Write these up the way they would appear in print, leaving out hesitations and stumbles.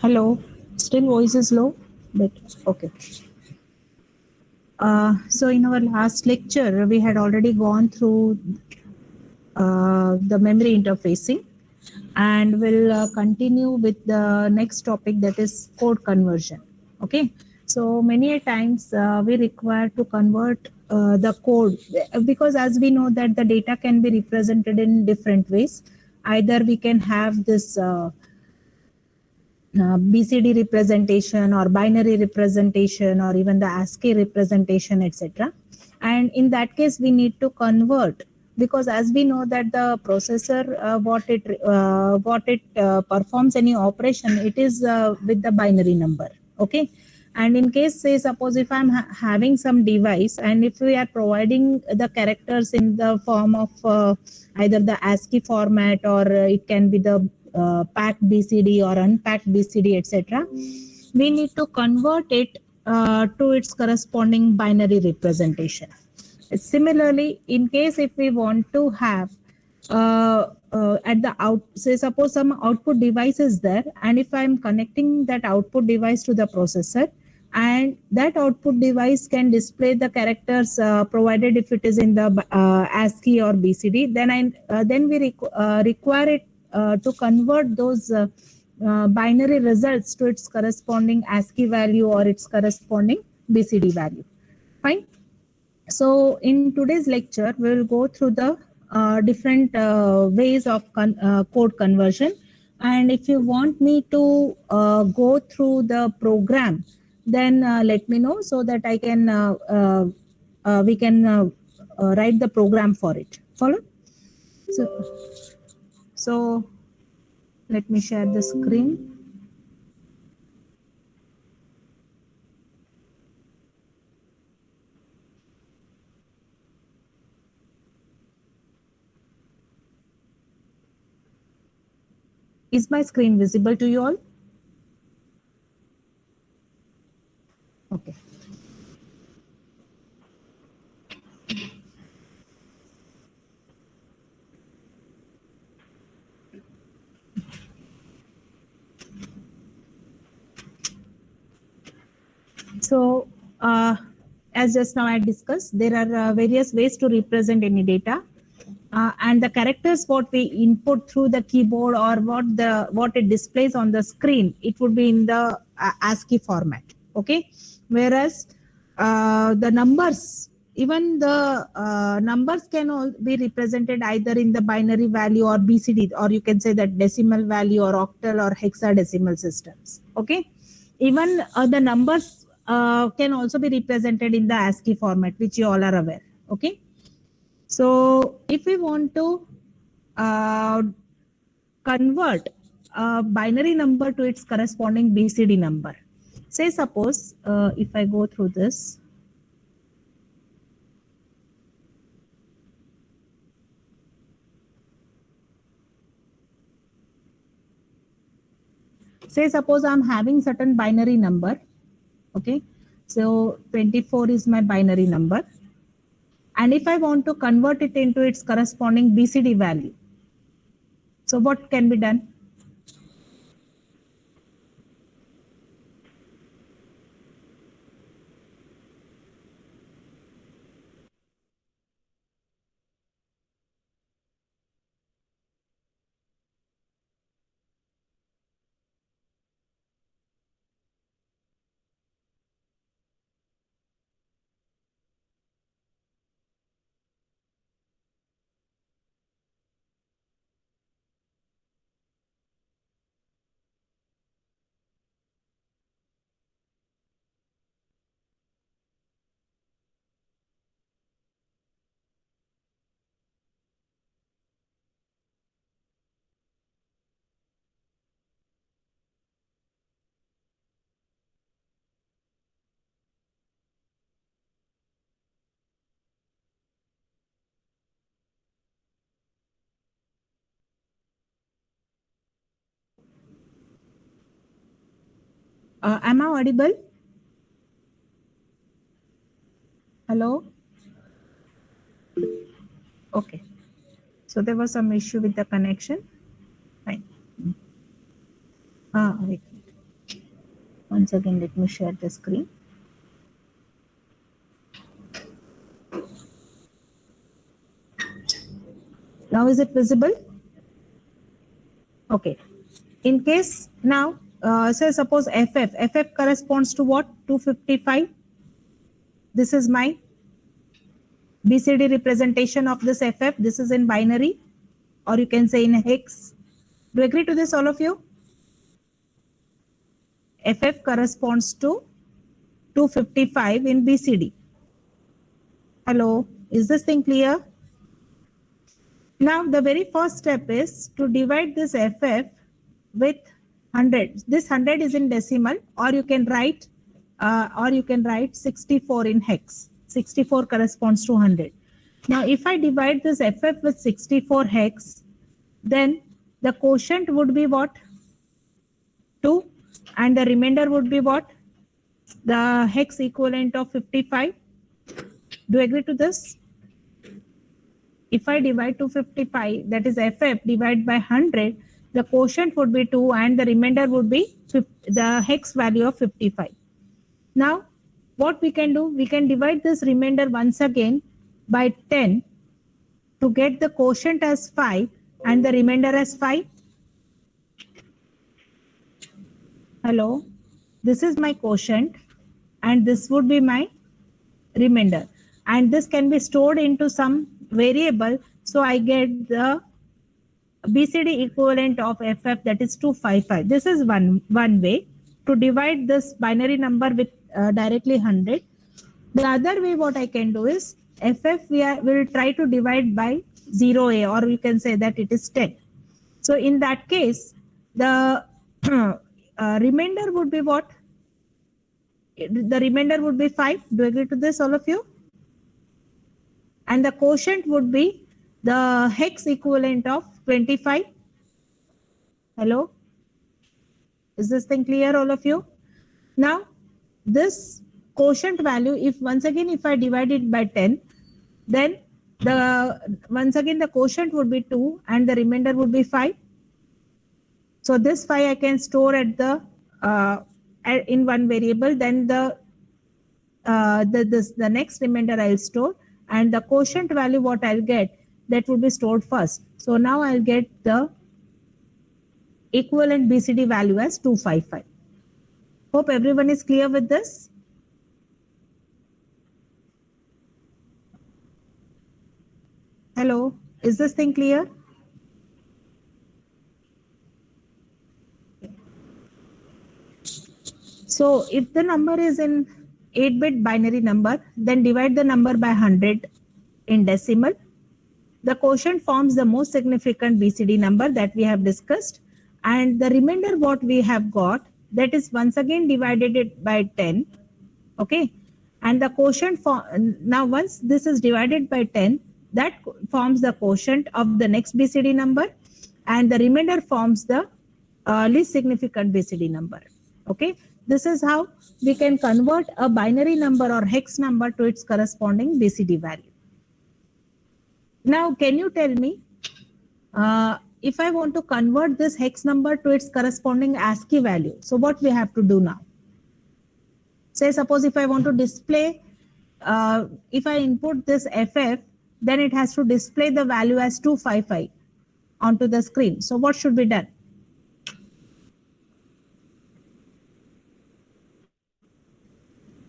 Hello, still voice is low, but okay. So in our last lecture, we had already gone through the memory interfacing, and we'll continue with the next topic, that is code conversion. Okay, so many a times we require to convert the code, because as we know that the data can be represented in different ways. Either we can have this BCD representation or binary representation or even the ASCII representation, etc. And in that case, we need to convert, because as we know that the processor, what it performs any operation, it is with the binary number. Okay. And in case, say, suppose if I'm having some device, and if we are providing the characters in the form of either the ASCII format, or it can be the packed BCD or unpacked BCD, etc., we need to convert it to its corresponding binary representation. Similarly, in case if we want to have at the out, say suppose some output device is there, and if I'm connecting that output device to the processor, and that output device can display the characters provided if it is in the ASCII or BCD, then we require it to convert those binary results to its corresponding ASCII value or its corresponding BCD value. Fine. So in today's lecture, we will go through the different ways of code conversion. And if you want me to go through the program, then let me know so that I can we can write the program for it. Follow? So let me share the screen. Is my screen visible to you all? Okay. So, as just now I discussed, there are various ways to represent any data, and the characters what we input through the keyboard or what it displays on the screen, it would be in the ASCII format. Okay, whereas the numbers, even the numbers can all be represented either in the binary value or BCD, or you can say that decimal value or octal or hexadecimal systems. Okay, even the numbers can also be represented in the ASCII format, which you all are aware. Okay. So if we want to convert a binary number to its corresponding BCD number, say suppose if I go through this, say suppose I'm having certain binary number. Okay, so 24 is my binary number, and if I want to convert it into its corresponding BCD value, so what can be done? Am I audible? Hello? Okay. So there was some issue with the connection. Fine. Wait. Once again, let me share the screen. Now is it visible? Okay. In case now, so suppose FF corresponds to what? 255. This is my BCD representation of this FF. This is in binary, or you can say in hex. Do you agree to this, all of you? FF corresponds to 255 in BCD. Hello, is this thing clear? Now, the very first step is to divide this FF with 100. This 100 is in decimal, or you can write 64 in hex. 64 corresponds to 100. Now, if I divide this FF with 64 hex, then the quotient would be what? 2, and the remainder would be what? The hex equivalent of 55. Do you agree to this? If I divide 255, that is FF divided by 100, the quotient would be 2 and the remainder would be the hex value of 55. Now, what we can do, we can divide this remainder once again by 10 to get the quotient as 5 and the remainder as 5. Hello, this is my quotient and this would be my remainder. And this can be stored into some variable. So I get the BCD equivalent of FF, that is 255. This is one way to divide this binary number with directly 100. The other way what I can do is FF will try to divide by 0A, or you can say that it is 10. So in that case, the remainder would be what? The remainder would be 5. Do you agree to this, all of you? And the quotient would be the hex equivalent of 25. Hello? Is this thing clear, all of you? Now, this quotient value, if once again, if I divide it by 10, then once again the quotient would be 2 and the remainder would be 5. So this 5 I can store at the in one variable, then the next remainder I'll store, and the quotient value what I'll get, that will be stored first. So now I'll get the equivalent BCD value as 255. Hope everyone is clear with this. Hello, is this thing clear? So if the number is in 8-bit binary number, then divide the number by 100 in decimal. The quotient forms the most significant BCD number that we have discussed, and the remainder what we have got, that is once again divided it by 10. Okay, and the quotient now once this is divided by 10, that forms the quotient of the next BCD number, and the remainder forms the least significant BCD number. Okay, this is how we can convert a binary number or hex number to its corresponding BCD value. Now, can you tell me, if I want to convert this hex number to its corresponding ASCII value, so what we have to do now? Say, suppose if I want to display, if I input this FF, then it has to display the value as 255 onto the screen. So what should be done?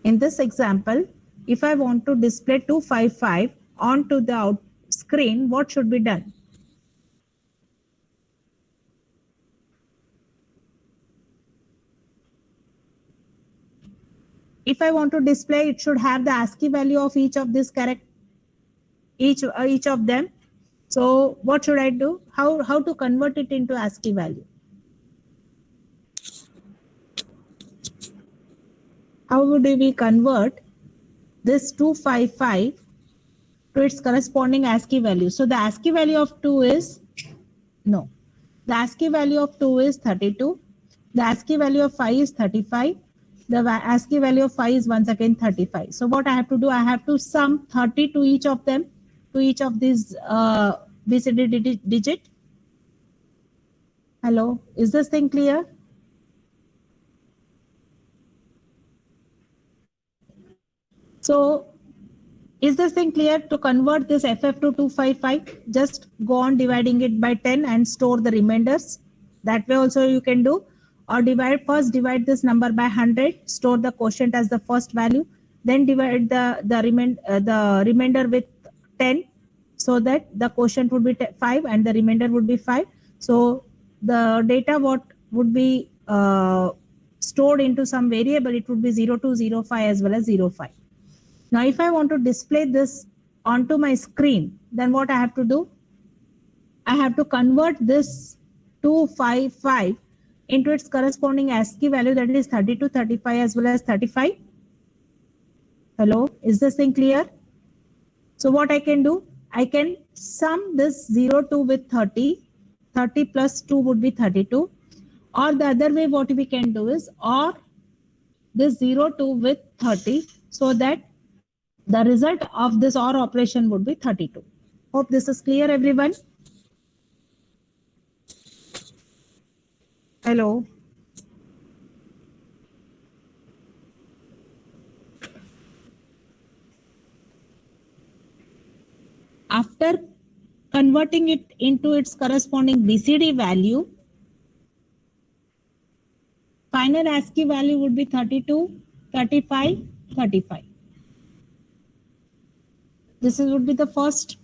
In this example, if I want to display 255 onto the screen, what should be done? If I want to display, it should have the ASCII value of each of this character, each of them. So what should I do? How to convert it into ASCII value? How would we convert this 255 to its corresponding ASCII value? So the ASCII value of 2 is, no, the ASCII value of 2 is 32. The ASCII value of 5 is 35. The ASCII value of 5 is once again 35. So what I have to do, I have to sum 30 to each of them, to each of these BCD digit. Hello, is this thing clear? So is this thing clear? To convert this FF to 255, just go on dividing it by 10 and store the remainders. That way also you can do. Or divide this number by 100, store the quotient as the first value, then divide the remainder with 10, so that the quotient would be 5 and the remainder would be 5. So the data what would be stored into some variable, it would be 0205 as well as 05. Now, if I want to display this onto my screen, then what I have to do? I have to convert this 255 into its corresponding ASCII value, that is 32, 35 as well as 35. Hello, is this thing clear? So what I can do? I can sum this 02 with 30. 30 plus 2 would be 32. Or the other way what we can do is OR this 02 with 30, so that the result of this OR operation would be 32. Hope this is clear, everyone. Hello. After converting it into its corresponding BCD value, final ASCII value would be 32, 35, 35. This would be the first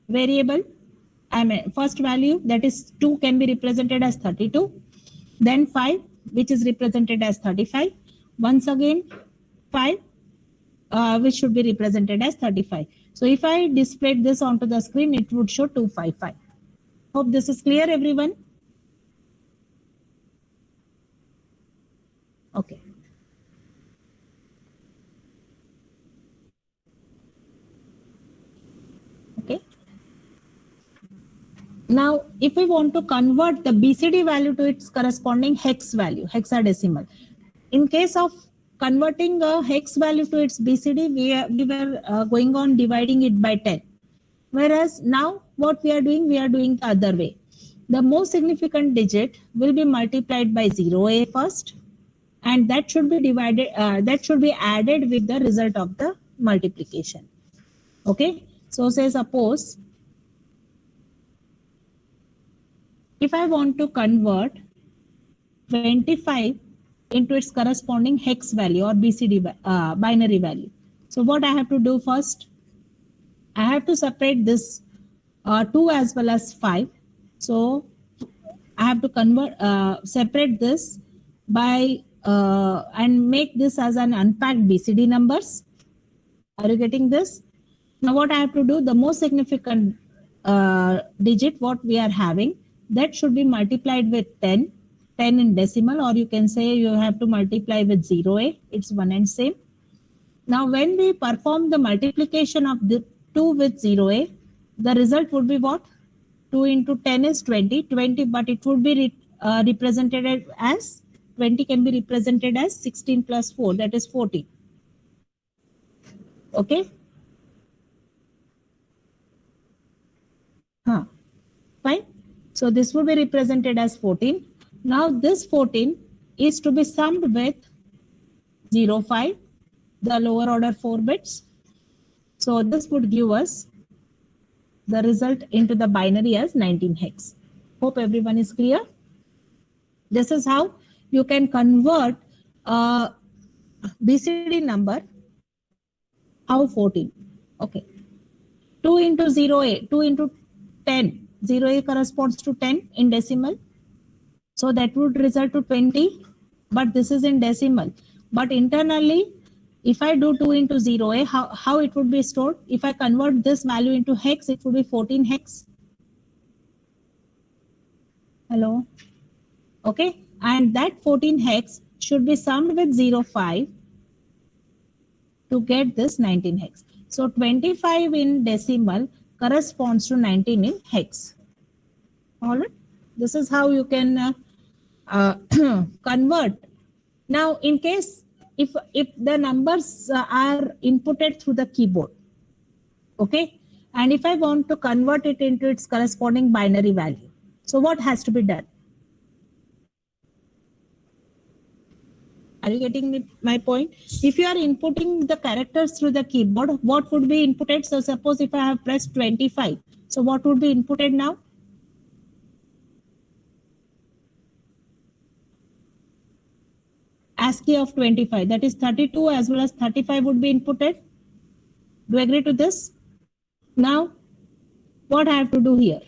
variable. First value, that is 2, can be represented as 32. Then 5, which is represented as 35. Once again 5, which should be represented as 35. So if I displayed this onto the screen, it would show 255. Hope this is clear, everyone. Okay. Okay. Now, if we want to convert the BCD value to its corresponding hex value, hexadecimal. In case of converting a hex value to its BCD, we were going on dividing it by 10. Whereas now what we are doing the other way. The most significant digit will be multiplied by 0A first, and that should be divided, that should be added with the result of the multiplication. Okay, so say suppose if I want to convert 25 into its corresponding hex value or BCD binary value. So what I have to do first? I have to separate this 2 as well as 5. So I have to convert, separate this by and make this as an unpacked BCD numbers. Are you getting this? Now what I have to do? The most significant digit what we are having, that should be multiplied with 10 in decimal, or you can say you have to multiply with 0A. It's one and same. Now when we perform the multiplication of the 2 with 0A, the result would be what? 2 into 10 is 20, but it would be represented as 20 can be represented as 16 plus 4, that is 40. Okay. Fine. So this would be represented as 14. Now this 14 is to be summed with 05, the lower order 4 bits. So this would give us the result into the binary as 19 hex. Hope everyone is clear. This is how you can convert a BCD number. How 14? Okay. 2 into 0A, 2 into 10. 0A corresponds to 10 in decimal. So that would result to 20, but this is in decimal. But internally, if I do 2 into 0A, how it would be stored? If I convert this value into hex, it would be 14 hex. Hello? Okay, and that 14 hex should be summed with 05 to get this 19 hex. So 25 in decimal corresponds to 19 in hex. All right, this is how you can convert. Now, in case if the numbers are inputted through the keyboard, okay, and if I want to convert it into its corresponding binary value, so what has to be done? Are you getting my point? If you are inputting the characters through the keyboard, what would be inputted? So suppose if I have pressed 25, so what would be inputted now? ASCII of 25, that is 32 as well as 35 would be inputted. Do you agree to this? Now, what I have to do here?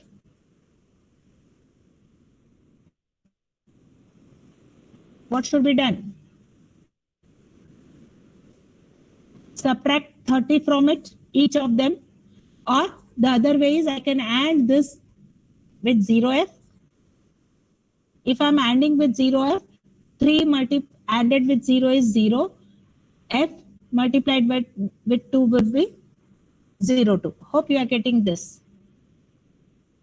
What should be done? Subtract 30 from it, each of them, or the other way is I can add this with 0f. If I'm adding with 0f, 3 added with 0 is 0. F multiplied by with 2 would be 0.2. Hope you are getting this.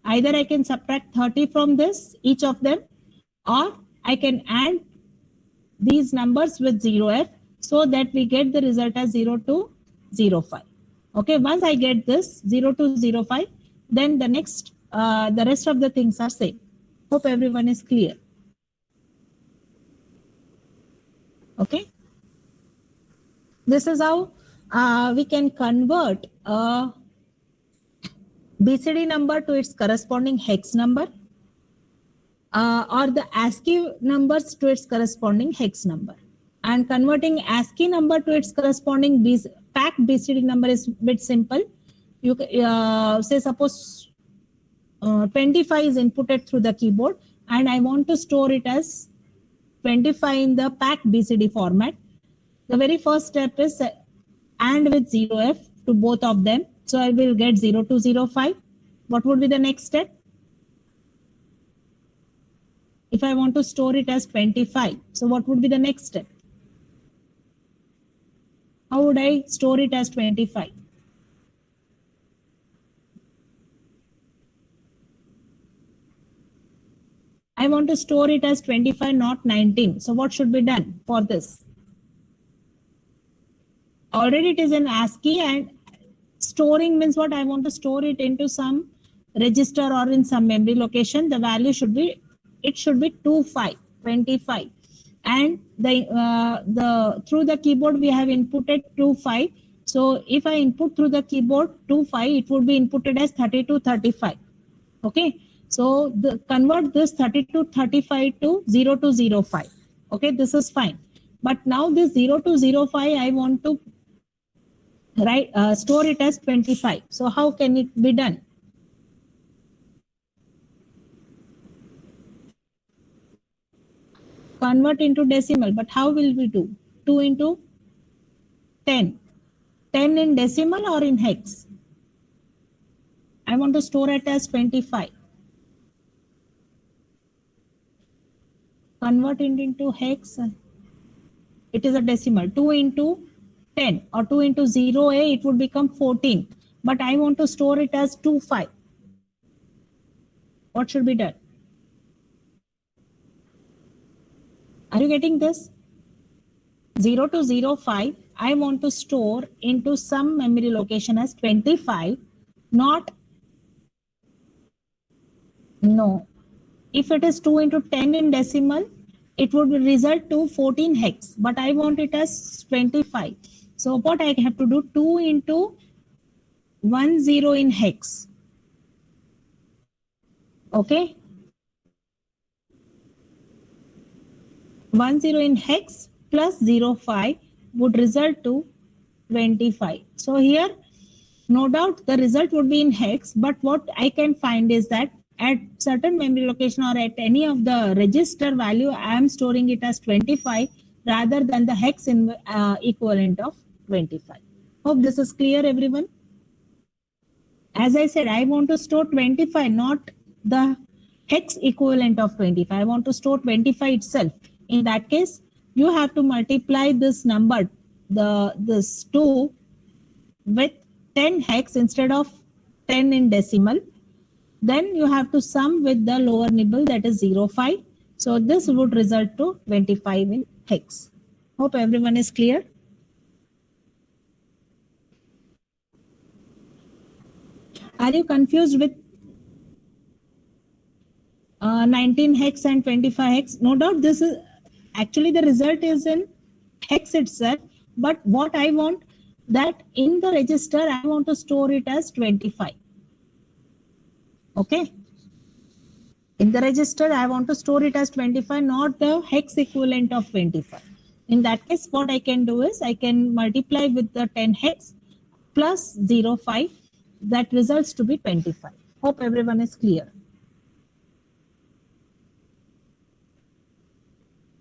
Either I can subtract 30 from this, each of them, or I can add these numbers with 0f so that we get the result as 0 to 0.5. Okay, once I get this 0 to 0.5, then the next, the rest of the things are same. Hope everyone is clear. Okay. This is how we can convert a BCD number to its corresponding hex number, or the ASCII numbers to its corresponding hex number. And converting ASCII number to its corresponding packed BCD number is a bit simple. You say suppose 25 is inputted through the keyboard and I want to store it as 25 in the packed BCD format. The very first step is AND with 0f to both of them. So I will get 0 to 0.5. What would be the next step? If I want to store it as 25, so what would be the next step? How would I store it as 25? I want to store it as 25, not 19. So what should be done for this? Already it is an ASCII, and storing means what? I want to store it into some register or in some memory location. The value should be, it should be 25, and the through the keyboard we have inputted 25. So if I input through the keyboard 25, it would be inputted as 32, 35. Okay, so convert this 32, 35 to 0 to 0.5. Okay, this is fine. But now this 0 to 0.5, I want to store it as 25. So how can it be done? Convert into decimal, but how will we do? 2 into 10. 10 in decimal or in hex? I want to store it as 25. Convert it into hex. It is a decimal. 2 into 10 or 2 into 0a, it would become 14. But I want to store it as 25. What should be done? Are you getting this? 0 to 0.5, I want to store into some memory location as 25, not, no. If it is 2 into 10 in decimal, it would result to 14 hex, but I want it as 25. So what I have to do? 2 into 10 in hex. Okay. 10 in hex plus 0.5 would result to 25. So here, no doubt the result would be in hex, but what I can find is that at certain memory location or at any of the register value, I am storing it as 25 rather than the hex equivalent of 25. Hope this is clear, everyone. As I said, I want to store 25, not the hex equivalent of 25. I want to store 25 itself. In that case, you have to multiply this number, this 2 with 10 hex instead of 10 in decimal. Then you have to sum with the lower nibble, that is 0.5. So this would result to 25 in hex. Hope everyone is clear. Are you confused with 19 hex and 25 hex? No doubt this is actually the result is in hex itself, but what I want that in the register, I want to store it as 25. Okay. In the register, I want to store it as 25, not the hex equivalent of 25. In that case, what I can do is I can multiply with the 10 hex plus 05. That results to be 25. Hope everyone is clear.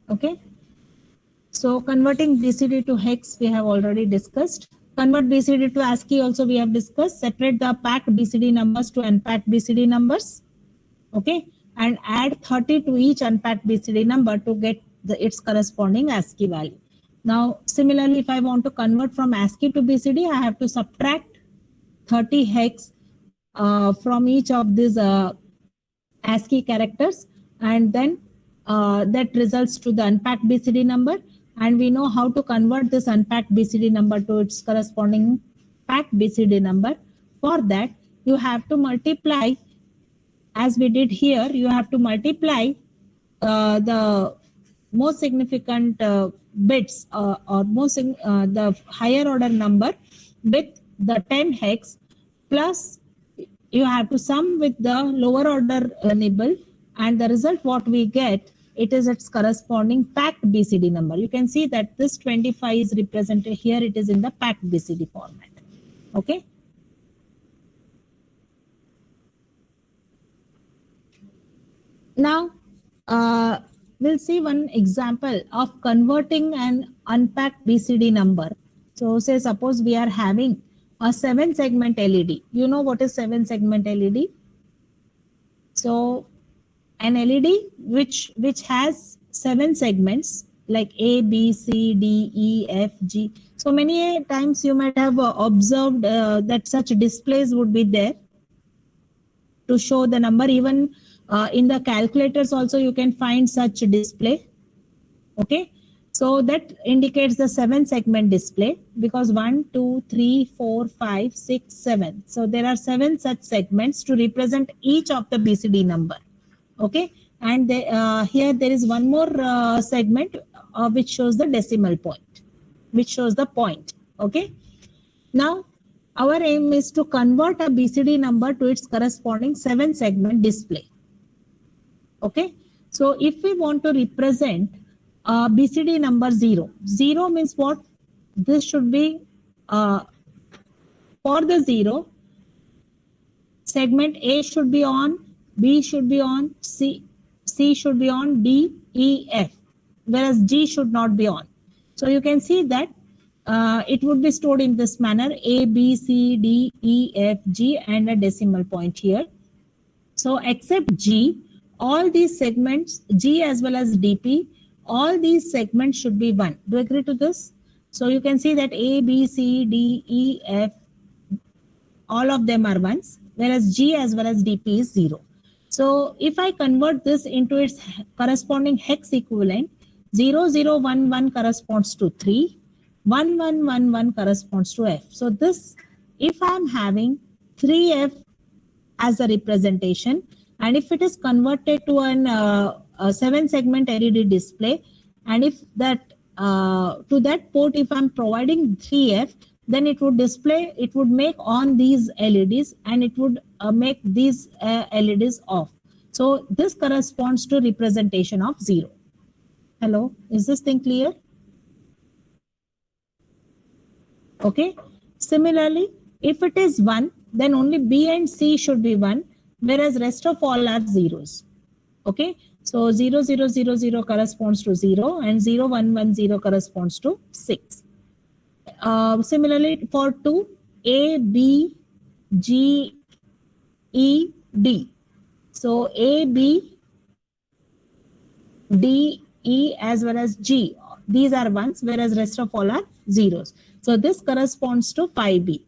Okay. So converting BCD to hex, we have already discussed. Convert BCD to ASCII also we have discussed. Separate the packed BCD numbers to unpacked BCD numbers. Okay. And add 30 to each unpacked BCD number to get its corresponding ASCII value. Now, similarly, if I want to convert from ASCII to BCD, I have to subtract 30 hex from each of these ASCII characters, and then that results to the unpacked BCD number. And we know how to convert this unpacked BCD number to its corresponding packed BCD number. For that, you have to multiply, as we did here, you have to multiply the most significant bits or most the higher order number with the 10 hex, plus you have to sum with the lower order nibble, and the result what we get, it is its corresponding packed BCD number. You can see that this 25 is represented here, it is in the packed BCD format. Okay. Now, we'll see one example of converting an unpacked BCD number. So say suppose we are having a 7-segment LED. You know what is 7-segment LED? So an LED which has 7 segments like A, B, C, D, E, F, G. So many times you might have observed that such displays would be there to show the number. Even in the calculators also you can find such a display. Okay, so that indicates the 7-segment display, because 1, 2, 3, 4, 5, 6, 7. So there are 7 such segments to represent each of the BCD number. Okay, and here there is one more segment which shows the decimal point, which shows the point. Okay, now our aim is to convert a BCD number to its corresponding 7-segment display. Okay, so if we want to represent BCD number 0, 0 means what? This should be for the 0, segment A should be on, B should be on, C should be on, D, E, F, whereas G should not be on. So you can see that it would be stored in this manner: A, B, C, D, E, F, G, and a decimal point here. So except G, all these segments, G as well as DP, all these segments should be 1. Do you agree to this? So you can see that A, B, C, D, E, F, all of them are 1s, whereas G as well as DP is 0. So if I convert this into its corresponding hex equivalent, 0011 corresponds to 3, 1111 corresponds to F. So this, if I am having 3F as a representation, and if it is converted to an a 7-segment LED display, and if that to that port, if I'm providing 3F, then it would display, it would make on these LEDs, and it would make these LEDs off. So this corresponds to representation of 0. Hello, is this thing clear? Okay. Similarly, if it is 1, then only B and C should be 1, whereas rest of all are zeros. Okay. So 0000 corresponds to 0, and 0110 corresponds to 6. Similarly, for 2, A, B, G, E, D. So A, B, D, E as well as G, these are 1s, whereas rest of all are zeros. So this corresponds to 5B,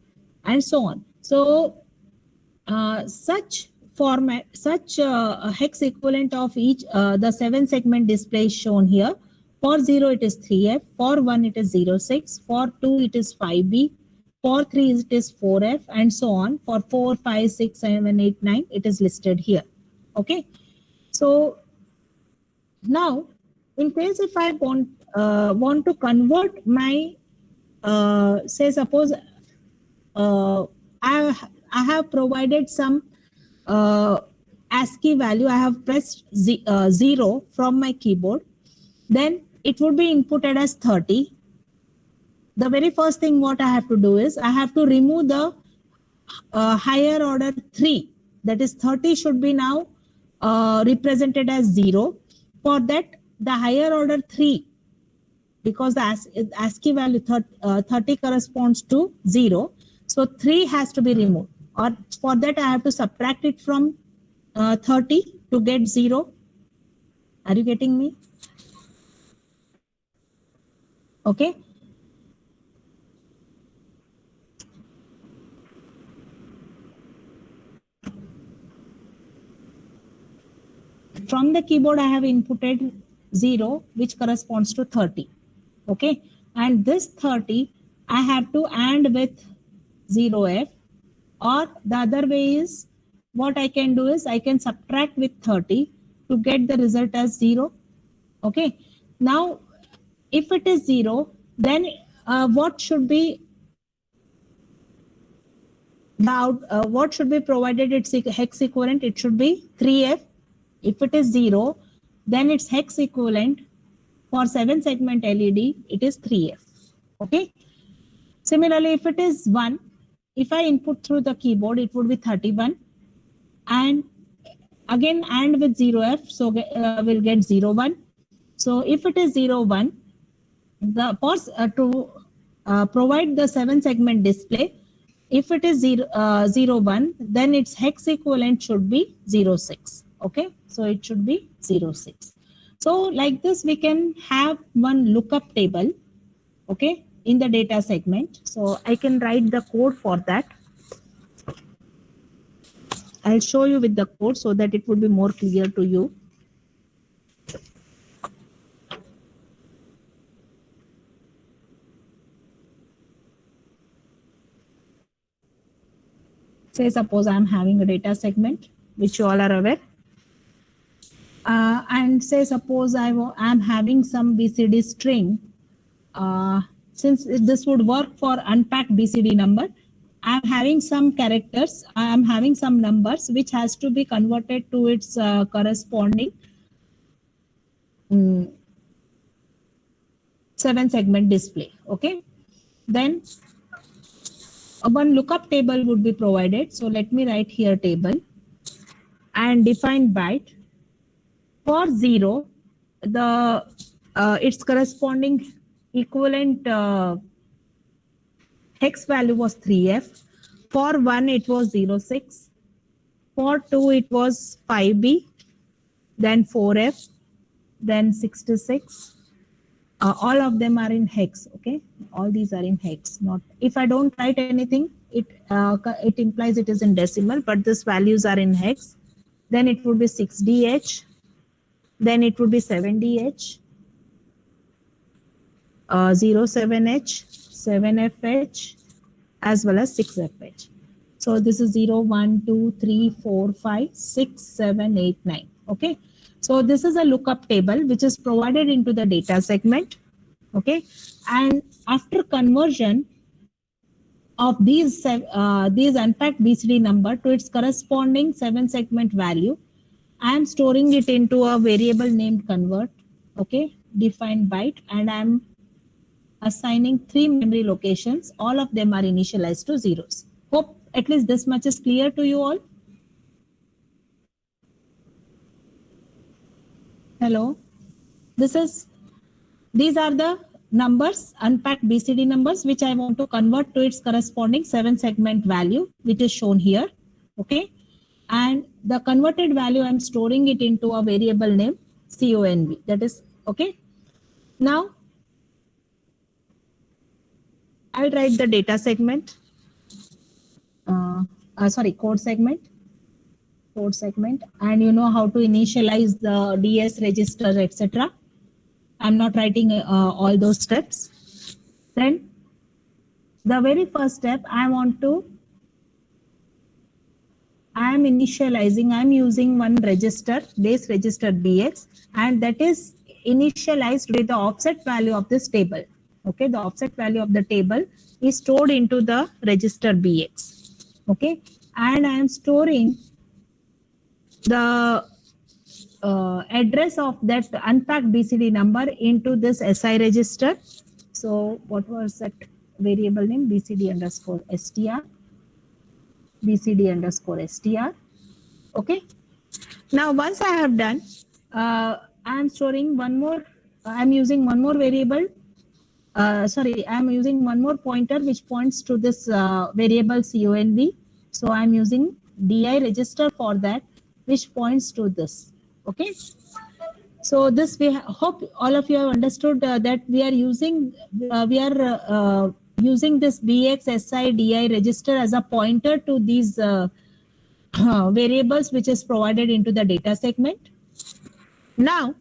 and so on. So such format, such hex equivalent of each the 7-segment display is shown here. For 0 it is 3F, for 1 it is 06, for 2 it is 5B, for 3 it is 4F, and so on. For 4, 5, 6, 7, 8, 9 it is listed here. Okay, so now in case if I want to convert my, say suppose I have provided some ASCII value, I have pressed 0 from my keyboard, then it would be inputted as 30. The very first thing what I have to do is I have to remove the higher order 3, that is 30 should be now represented as 0. For that, the higher order 3, because the ASCII value 30 corresponds to 0, so 3 has to be removed, or for that I have to subtract it from 30 to get 0. Are you getting me? Okay. From the keyboard, I have inputted 0, which corresponds to 30. Okay. And this 30, I have to AND with 0F, or the other way is, what I can do is I can subtract with 30 to get the result as 0. Okay. Now, if it is 0, then what should be what should be provided its hex equivalent? It should be 3F. If it is 0, then its hex equivalent for 7 segment LED, it is 3F. Okay. Similarly, if it is 1, if I input through the keyboard, it would be 31. And again, AND with 0F, so we'll get 01. So if it is 01, to provide the 7 segment display, if it is 01, then its hex equivalent should be 06. Okay, so it should be 06. So like this, we can have one lookup table, okay, in the data segment. So I can write the code for that. I'll show you with the code so that it would be more clear to you. Say suppose I'm having a data segment, which you all are aware. And say suppose I'm having some BCD string. Since this would work for unpacked BCD number, I'm having some characters, I'm having some numbers which has to be converted to its corresponding 7 segment display. Okay, then one lookup table would be provided. So let me write here table and define byte. For 0, the its corresponding equivalent hex value was 3F. For 1, it was 06. For 2, it was 5B, then 4F, then 66. All of them are in hex. Okay, all these are in hex. Not if I don't write anything, it implies it is in decimal, but these values are in hex. Then it would be 6DH. Then it would be 7DH, 07H, 7FH, as well as 6FH. So this is 0, 1, 2, 3, 4, 5, 6, 7, 8, 9. Okay. So this is a lookup table which is provided into the data segment. Okay. And after conversion of these unpacked BCD number to its corresponding 7 segment value, I am storing it into a variable named convert, okay, defined byte, and I'm assigning 3 memory locations. All of them are initialized to zeros. Hope at least this much is clear to you all. Hello. These are the numbers, unpacked BCD numbers, which I want to convert to its corresponding 7 segment value, which is shown here. Okay. And the converted value, I'm storing it into a variable name CONV. That is okay. Now, I'll write the data segment. Code segment. Code segment, and you know how to initialize the DS register, etc. I'm not writing all those steps. Then, the very first step, I am initializing, I'm using one register, base register BX, and that is initialized with the offset value of this table. Okay, the offset value of the table is stored into the register BX. Okay, and I am storing the address of that unpacked BCD number into this SI register. So what was that variable name? BCD underscore STR. BCD underscore STR. Okay. Now, once I have done, I am storing one more, I am using one more variable. Sorry, I am using one more pointer which points to this variable CONV. So I am using DI register for that, which points to this. Okay. So this we hope all of you have understood that we are using using this BXSI DI register as a pointer to these variables which is provided into the data segment. Now,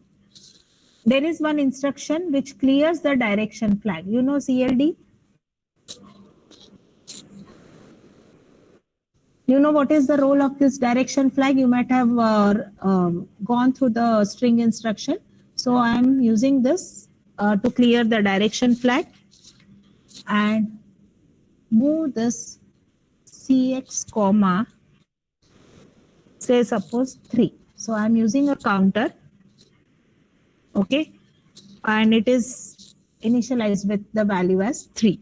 there is one instruction which clears the direction flag. You know CLD? You know what is the role of this direction flag? You might have gone through the string instruction. So I am using this to clear the direction flag and move this CX comma, say suppose 3. So I am using a counter. Okay, and it is initialized with the value as 3.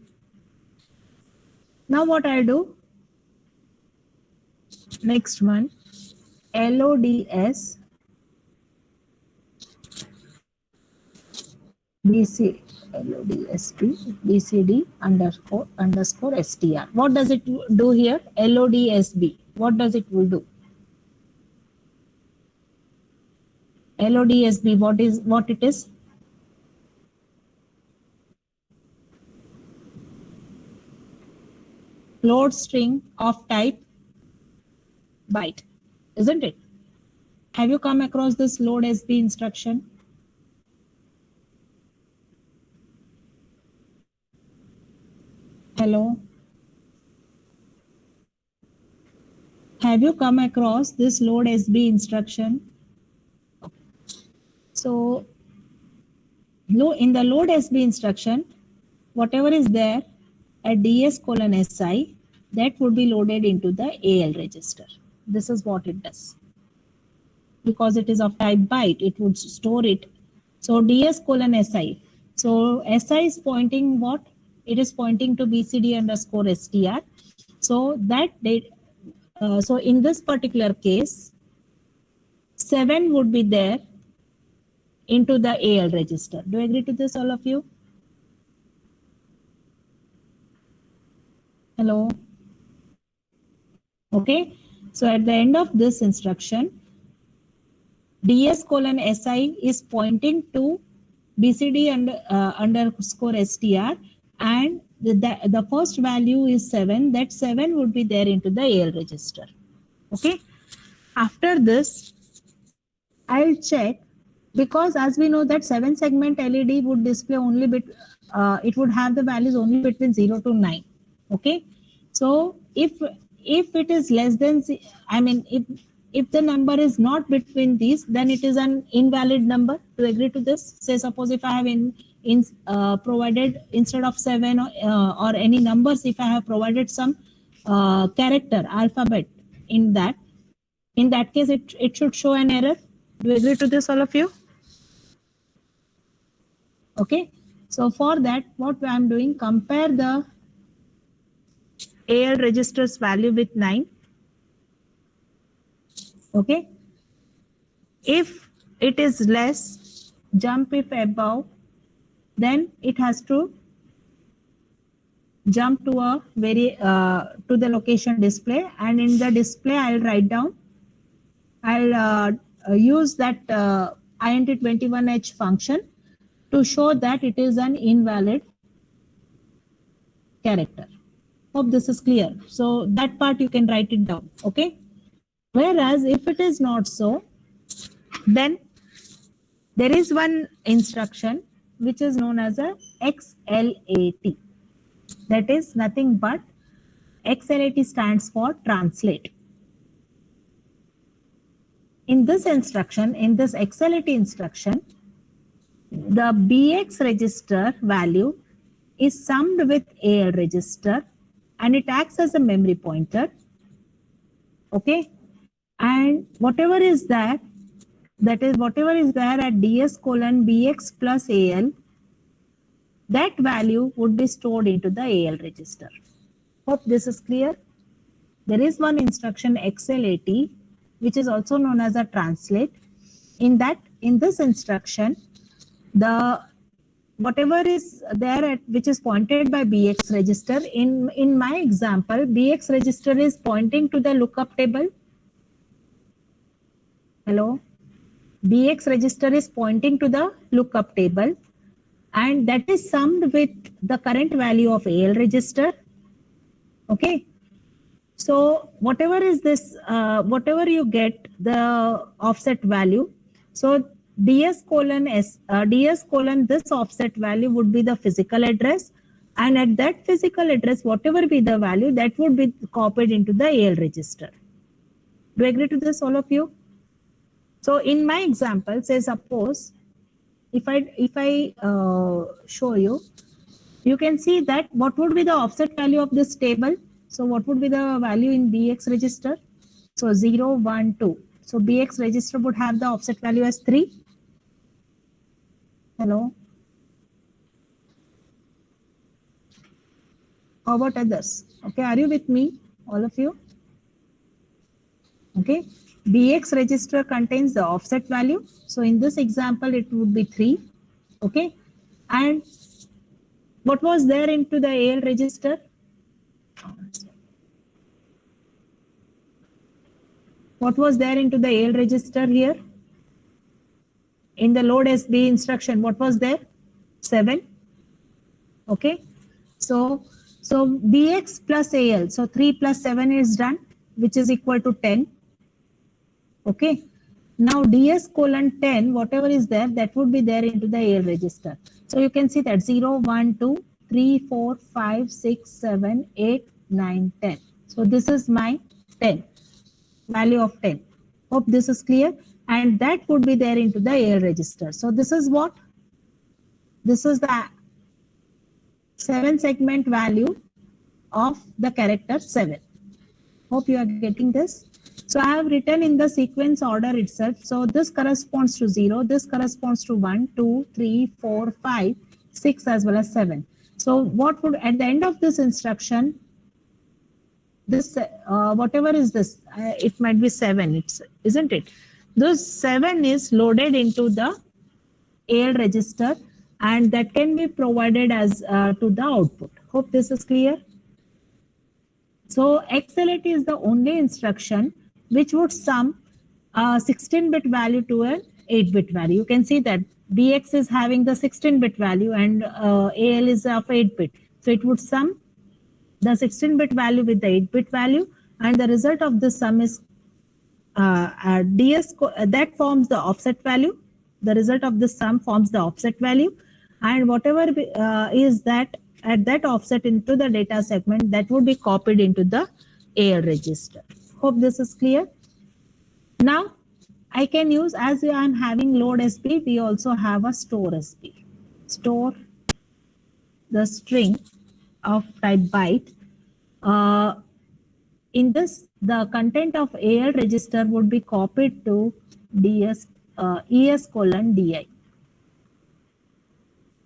Now what I do? Next one, LODS BC LODSB BCD underscore STR. What does it do here? LODSB. What does it will do? LODSB. What it is? Load string of type byte, isn't it? Have you come across this load SB instruction? Hello? Have you come across this load SB instruction? So, in the load SB instruction, whatever is there at DS:SI, that would be loaded into the AL register. This is what it does. Because it is of type byte, it would store it. So DS:SI. So SI is pointing what? It is pointing to BCD underscore STR. So that so in this particular case, 7 would be there into the AL register. Do you agree to this, all of you? Hello? Okay. So at the end of this instruction, DS:SI is pointing to BCD underscore STR, and the first value is 7. That 7 would be there into the AL register. Okay. After this, I'll check, because as we know that 7 segment LED would display only it would have the values only between 0 to 9. Okay. So if it is less than, I mean, if the number is not between these, then it is an invalid number. Do you agree to this? Say suppose if I have provided instead of 7 or any numbers, if I have provided some character alphabet in that case it should show an error. Do you agree to this, all of you? Okay. So for that, what I am doing, compare the AL register's value with 9. Okay. If it is less, jump if above, then it has to jump to a to the location display, and in the display I'll write down, I'll use that int21h function to show that it is an invalid character. Hope this is clear. So that part you can write it down. Okay. Whereas if it is not so, then there is one instruction which is known as a XLAT. That is nothing but XLAT stands for translate. In this instruction, in this XLAT instruction, the BX register value is summed with AL register and it acts as a memory pointer. Okay. And whatever is there, that is whatever is there at DS colon BX plus AL, that value would be stored into the AL register. Hope this is clear. There is one instruction XLAT, which is also known as a translate. In this instruction, the whatever is there at which is pointed by BX register, in my example, BX register is pointing to the lookup table. Hello? BX register is pointing to the lookup table and that is summed with the current value of AL register. Okay. So whatever is this, whatever you get the offset value. So DS colon this offset value would be the physical address, and at that physical address, whatever be the value, that would be copied into the AL register. Do you agree to this, all of you? So in my example, say suppose if I show you, you can see that what would be the offset value of this table. So what would be the value in BX register? So 0, 1, 2. So BX register would have the offset value as 3. Hello? How about others? Okay, are you with me, all of you? Okay, BX register contains the offset value. So in this example, it would be 3. Okay, and what was there into the AL register? What was there into the AL register here? In the load SB instruction, what was there? 7. Okay. So BX plus AL. So 3 plus 7 is done, which is equal to 10. Okay. Now DS colon 10, whatever is there, that would be there into the AL register. So you can see that 0, 1, 2, 3, 4, 5, 6, 7, 8, 9, 10. So this is my 10. Value of 10. Hope this is clear. And that would be there into the AL register. So this is what? This is the 7 segment value of the character 7. Hope you are getting this. So I have written in the sequence order itself. So this corresponds to 0. This corresponds to 1, 2, 3, 4, 5, 6 as well as 7. So what would at the end of this instruction, this whatever is this, it might be 7, isn't it? This 7 is loaded into the AL register and that can be provided as to the output. Hope this is clear. So XLAT is the only instruction which would sum a 16-bit value to an 8-bit value. You can see that BX is having the 16-bit value and AL is of 8-bit. So it would sum the 16-bit value with the 8-bit value, and the result of this sum is that forms the offset value. The result of this sum forms the offset value, and whatever is that at that offset into the data segment, that would be copied into the AL register. Hope this is clear. Now I can use, as I am having load SB, we also have a store SB. Store the string of type byte. In this, the content of AL register would be copied to ES colon DI.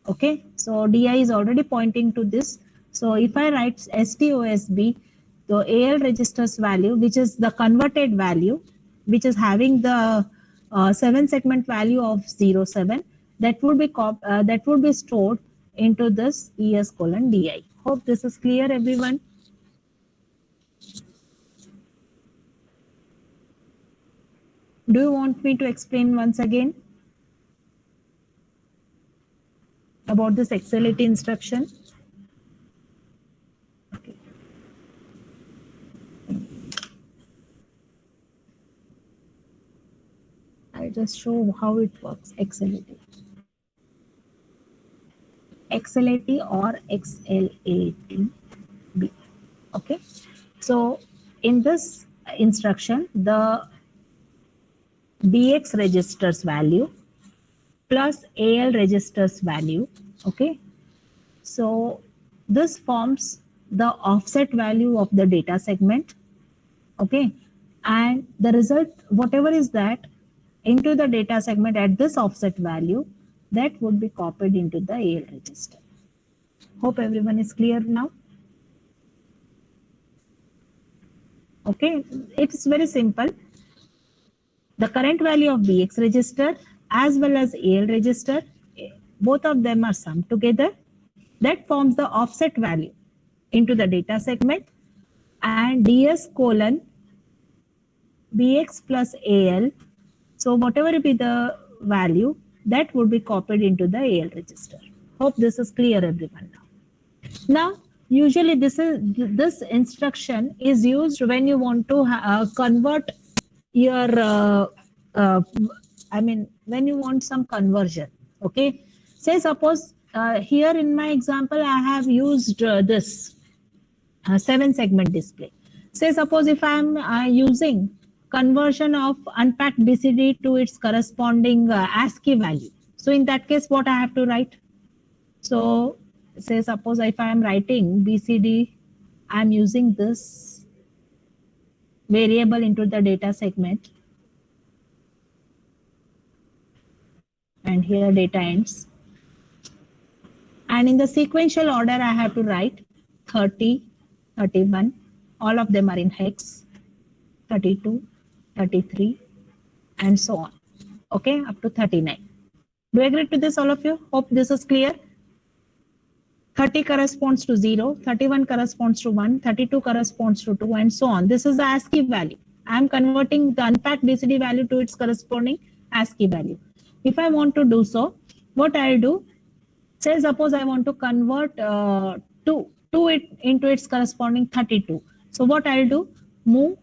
Okay, so DI is already pointing to this. So if I write STOSB, the AL register's value, which is the converted value, which is having the 7-segment value of 07, that would be stored into this ES colon DI. Hope this is clear, everyone. Do you want me to explain once again about this XLAT instruction? Okay. I'll just show how it works. XLAT or XLATB. Okay. So in this instruction, the BX register's value plus AL registers value. Okay. So this forms the offset value of the data segment. Okay. And the result, whatever is that into the data segment at this offset value, that would be copied into the AL register. Hope everyone is clear now. Okay. It's very simple. The current value of BX register as well as AL register, both of them are summed together. That forms the offset value into the data segment, and DS colon BX plus AL. So whatever be the value, that would be copied into the AL register. Hope this is clear, everyone. Now, usually this instruction is used when you want to convert your, when you want some conversion. Okay, say suppose here in my example I have used this 7-segment display. Say suppose if I am using conversion of unpacked BCD to its corresponding ASCII value. So in that case, what I have to write? So say suppose if I am writing BCD, I am using this variable into the data segment. And here data ends. And in the sequential order, I have to write 30, 31. All of them are in hex. 32, 33, and so on. Okay, up to 39. Do you agree to this, all of you? Hope this is clear. 30 corresponds to 0, 31 corresponds to 1, 32 corresponds to 2, and so on. This is the ASCII value. I am converting the unpacked BCD value to its corresponding ASCII value. If I want to do so, what I'll do, say suppose I want to convert 2 into its corresponding 32. So what I'll do, move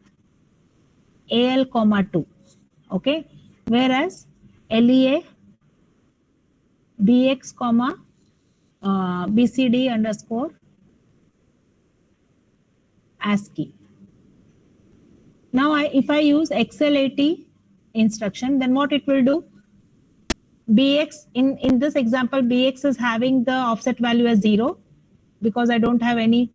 AL comma 2. Okay, whereas LEA BX comma BCD underscore ASCII. Now if I use XL80 instruction, then what it will do? BX, in this example, BX is having the offset value as 0 because I don't have any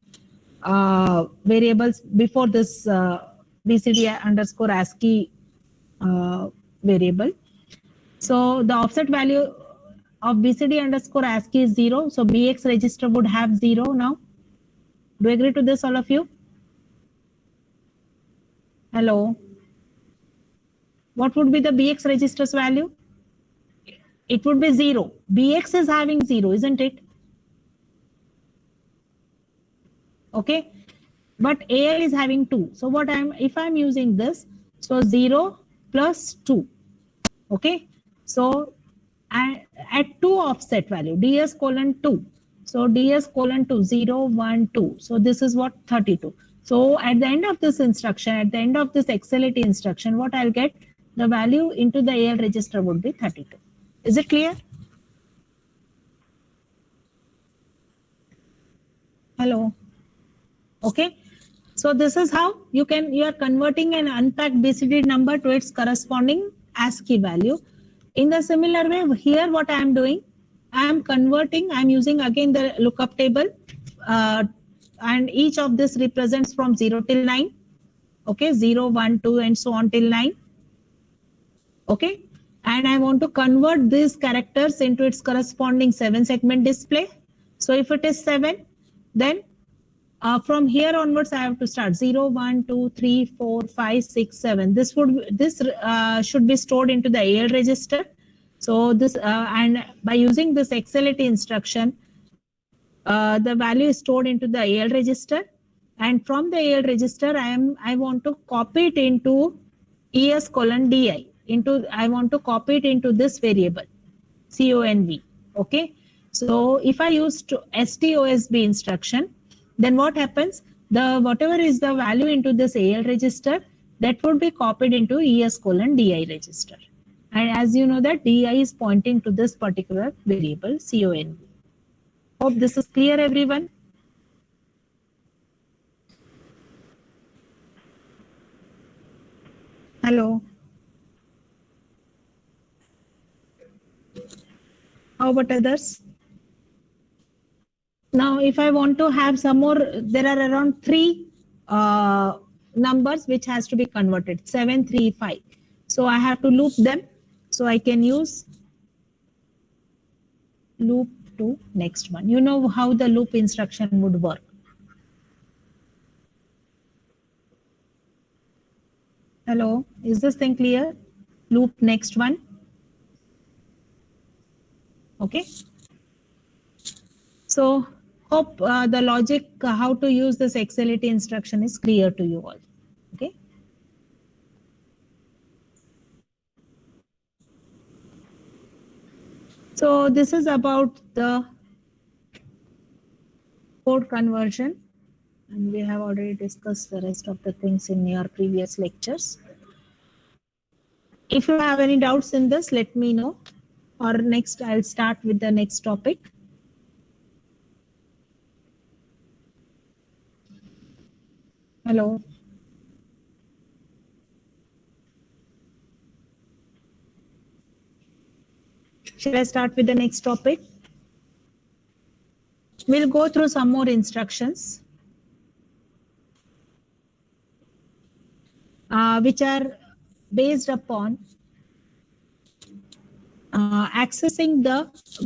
variables before this BCD underscore ASCII variable. So the offset value of BCD underscore ASCII is 0. So BX register would have 0 now. Do you agree to this, all of you? Hello. What would be the BX register's value? It would be 0. BX is having 0, isn't it? Okay. But AL is having 2. So what if I'm using this, so 0 plus 2. Okay. So at 2 offset value, DS colon 2. So DS colon 2, 0, 1, 2. So this is what? 32. So at the end of this instruction, at the end of this XL80 instruction, what I'll get? The value into the AL register would be 32. Is it clear? Hello. Okay. So this is how you are converting an unpacked BCD number to its corresponding ASCII value. In the similar way, here what I am doing, I am converting, I am using again the lookup table, and each of this represents from 0 till 9. Okay, 0, 1, 2, and so on till 9. Okay, and I want to convert these characters into its corresponding 7-segment display. So if it is 7, then from here onwards, I have to start 0, 1, 2, 3, 4, 5, 6, 7. This should be stored into the AL register. So this and by using this XL80 instruction, the value is stored into the AL register, and from the AL register, I want to copy it into ES colon DI. I want to copy it into this variable CONV. Okay. So if I use STOSB instruction, then what happens? Whatever is the value into this AL register, that would be copied into ES colon DI register. And as you know that DI is pointing to this particular variable CONV. Hope this is clear, everyone. Hello. How about others? Now, if I want to have some more, there are around 3 numbers which has to be converted, 7, 3, 5. So I have to loop them. So I can use loop to next one. You know how the loop instruction would work. Hello, is this thing clear? Loop next one. Okay. So hope the logic how to use this XLT instruction is clear to you all. Okay. So this is about the code conversion, and we have already discussed the rest of the things in your previous lectures. If you have any doubts in this, let me know, or next I'll start with the next topic. Hello. Shall I start with the next topic? We'll go through some more instructions which are based upon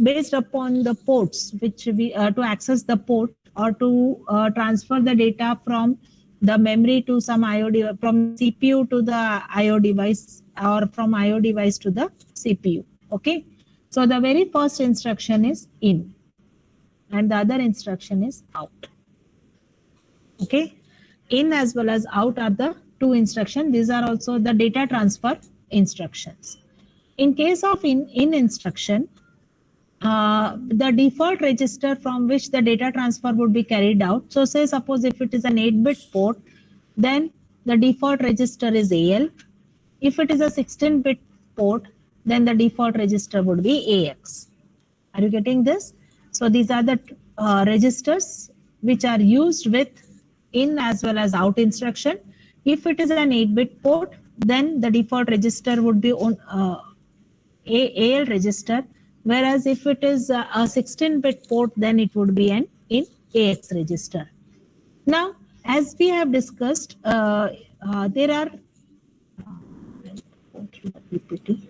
based upon the ports which we to access the port or to transfer the data from the memory to some IO device, from CPU to the IO device, or from IO device to the CPU. Okay, so the very first instruction is in and the other instruction is out. Okay, in as well as out are the two instructions. These are also the data transfer instructions. In case of in instruction, the default register from which the data transfer would be carried out. So say suppose if it is an 8-bit port, then the default register is AL. If it is a 16-bit port, then the default register would be AX. Are you getting this? So these are the registers which are used with in as well as out instruction. If it is an 8-bit port, then the default register would be on AL register, whereas if it is a 16-bit port, then it would be an in AX register. Now, as we have discussed, there are PPT.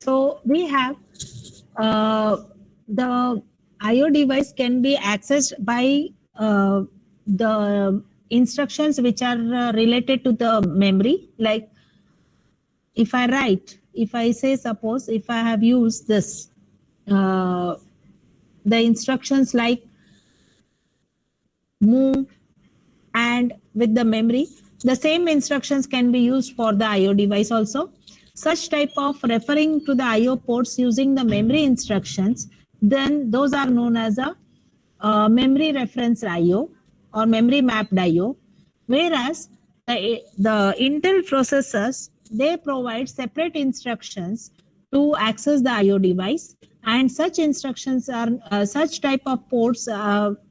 So we have the IO device can be accessed by the instructions which are related to the memory. Like if I say suppose if I have used this, the instructions like move and with the memory, the same instructions can be used for the IO device also. Such type of referring to the IO ports using the memory instructions, then those are known as a memory reference IO or memory mapped IO. Whereas the Intel processors, they provide separate instructions to access the IO device, and such instructions are such type of ports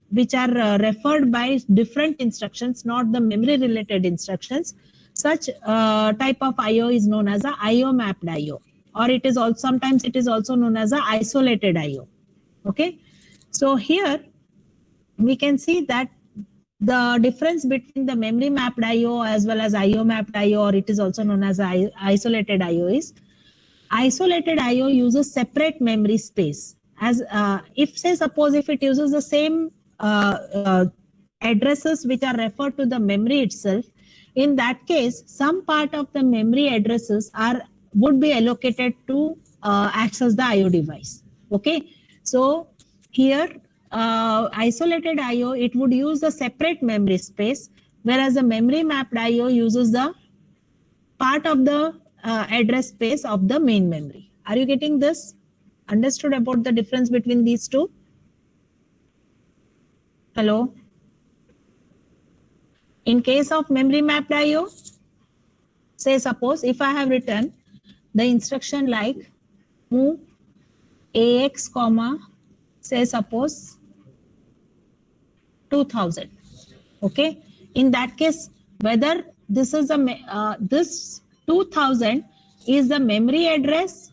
which are referred by different instructions, not the memory related instructions. Such type of IO is known as a IO mapped IO, or it is also sometimes it is also known as a isolated IO. Okay, so here we can see that the difference between the memory mapped IO as well as IO mapped IO, or it is also known as isolated IO, is isolated IO uses separate memory space. As if say suppose if it uses the same addresses which are referred to the memory itself, In that case, some part of the memory addresses would be allocated to access the IO device. Okay, so here isolated IO, it would use the separate memory space, whereas the memory mapped IO uses the part of the address space of the main memory. Are you getting this? Understood about the difference between these two? Hello? In case of memory mapped IO, say suppose if I have written the instruction like move AX comma, say suppose 2000. Okay, in that case, whether this is a this 2000 is the memory address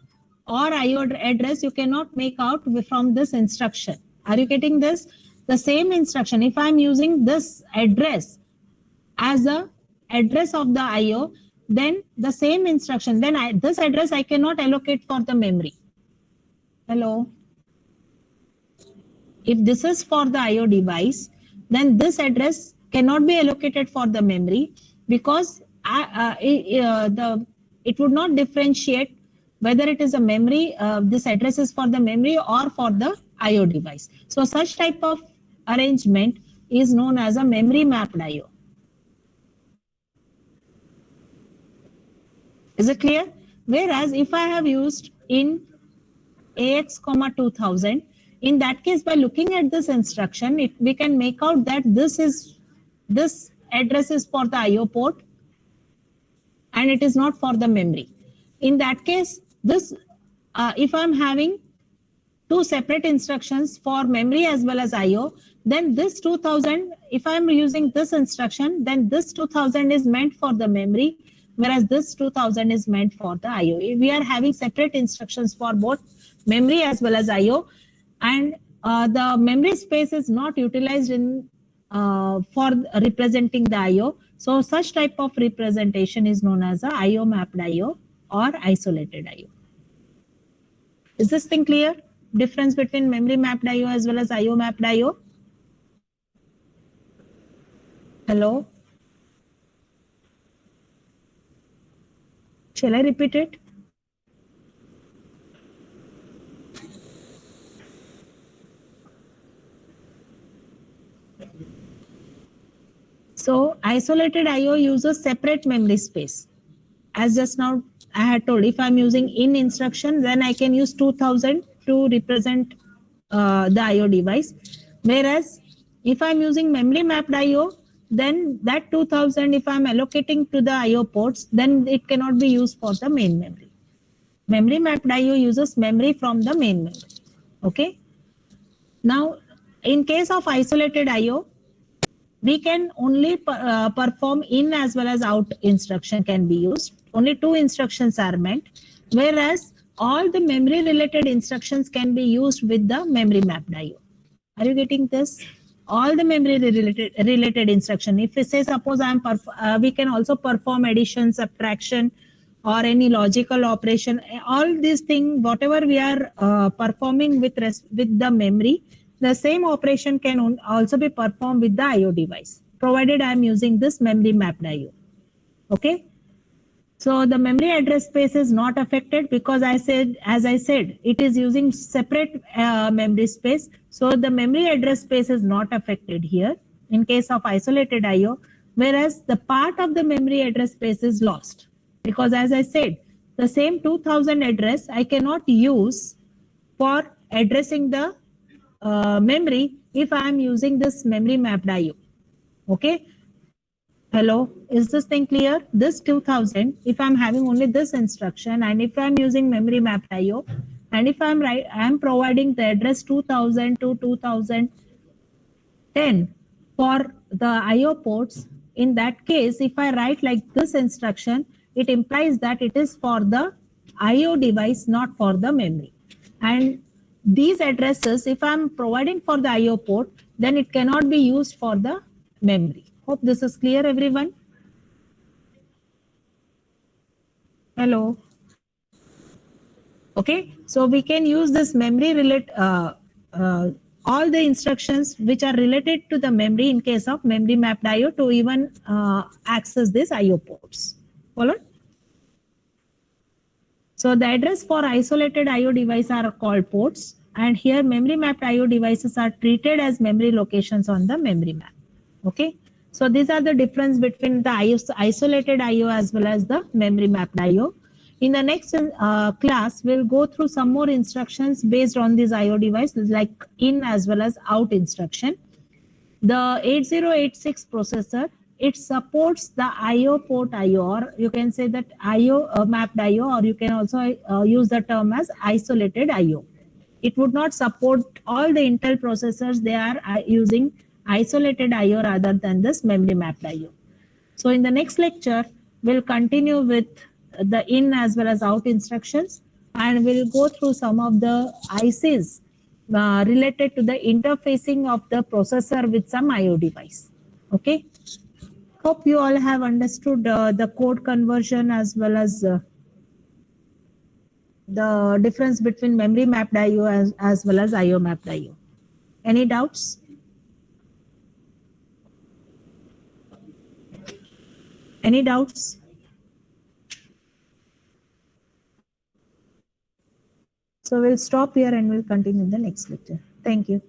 or IO address, you cannot make out from this instruction. Are you getting this? The same instruction, if I'm using this address as the address of the IO, then the same instruction, then this address I cannot allocate for the memory. Hello? If this is for the IO device, then this address cannot be allocated for the memory, because it would not differentiate whether it is a memory, this address is for the memory or for the IO device. So such type of arrangement is known as a memory mapped IO. Is it clear? Whereas if I have used in AX comma 2000, in that case, by looking at this instruction, we can make out that this address is for the IO port and it is not for the memory. In that case, this if I'm having two separate instructions for memory as well as IO, then this 2000, if I'm using this instruction, then this 2000 is meant for the memory, whereas this 2000 is meant for the IO. We are having separate instructions for both memory as well as IO, and the memory space is not utilized in for representing the IO. So such type of representation is known as a IO mapped IO or isolated IO. Is this thing clear? Difference between memory mapped IO as well as IO mapped IO? Hello? Shall I repeat it? So isolated IO uses separate memory space. As just now I had told, if I'm using in instruction, then I can use 2000 to represent the IO device. Whereas if I'm using memory mapped IO, then that 2000, if I'm allocating to the IO ports, then it cannot be used for the main memory. Memory mapped IO uses memory from the main memory. Okay. Now, in case of isolated IO, we can only perform in as well as out instruction can be used. Only two instructions are meant, whereas all the memory related instructions can be used with the memory mapped IO. Are you getting this? All the memory related instruction. If we say suppose we can also perform addition, subtraction, or any logical operation. All these things, whatever we are performing with the memory, the same operation can also be performed with the IO device, provided I am using this memory mapped IO. Okay. So the memory address space is not affected because as I said, it is using separate memory space. So the memory address space is not affected here in case of isolated IO, whereas the part of the memory address space is lost. Because as I said, the same 2000 address I cannot use for addressing the memory if I am using this memory mapped IO. Okay. Hello, is this thing clear? This 2000, if I'm having only this instruction, and if I'm using memory mapped IO, and if I'm providing the address 2000 to 2010 for the IO ports, in that case, if I write like this instruction, it implies that it is for the IO device, not for the memory. And these addresses, if I'm providing for the IO port, then it cannot be used for the memory. Hope this is clear, everyone. Hello. Okay, so we can use this memory all the instructions which are related to the memory in case of memory mapped IO to even access these IO ports. Followed? So the address for isolated IO device are called ports, and here memory mapped IO devices are treated as memory locations on the memory map. Okay. So these are the difference between the isolated IO as well as the memory mapped IO. In the next class, we'll go through some more instructions based on these IO devices like in as well as out instruction. The 8086 processor, it supports the IO port IO, or you can say that IO mapped IO, or you can also use the term as isolated IO. It would not support all the Intel processors. They are using isolated IO rather than this memory mapped IO. So in the next lecture, we'll continue with the in as well as out instructions, and we'll go through some of the ICs related to the interfacing of the processor with some IO device. Okay. Hope you all have understood the code conversion as well as the difference between memory mapped IO as well as IO mapped IO. Any doubts? Any doubts? So we'll stop here and we'll continue in the next lecture. Thank you.